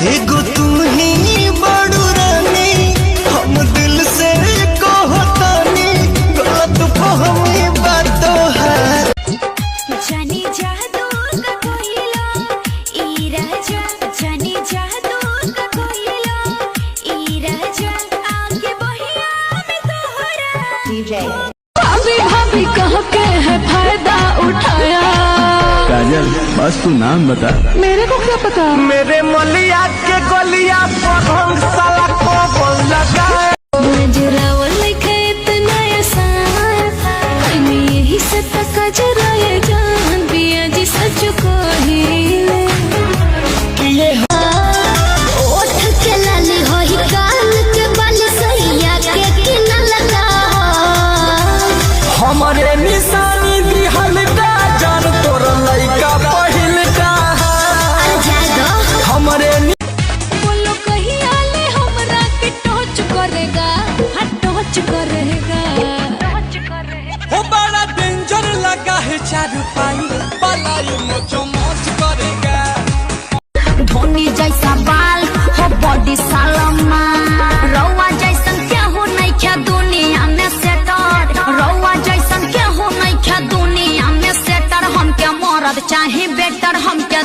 एगो तू ही बड़ू रानी, हम दिल से कहतानी, गलत फहमी बातो है। जानी जादू का कोयला ई राजा, जानी जादू का कोयला ई राजा, आगे बहिया में तोहरा डीजे। भाभी भाभी कह के है फायदा उठाया। काजल बस तू नाम बता। मेरे को क्या पता। मेरे मलिया के गलिया पर हम साला को बोल लगा। नजरावल लिखे इतना आसान, यही से तक जराए जान पिया जी सच को ही ओठ के लाली हो ही कान के बाल सैया के किना लगा। हमारे निशानी दिहल का जान तोर लइका पहिल का हमारे बोलो कहीं आले हमरा के टच करेगा, हाँ टच करेगा। हो बड़ा डेंजर लगा है चारू पाई पलाई मोचो मोच करेगा। धोनी जैसा बाल हो बॉडी सालमा, रौआ जैसन क्या हो नहीं क्या दुनिया में सेटर, रौआ जैसन क्या हो नहीं क्या दुनिया में सेटर। हम क्या मरद चाहे बेटर, हम क्या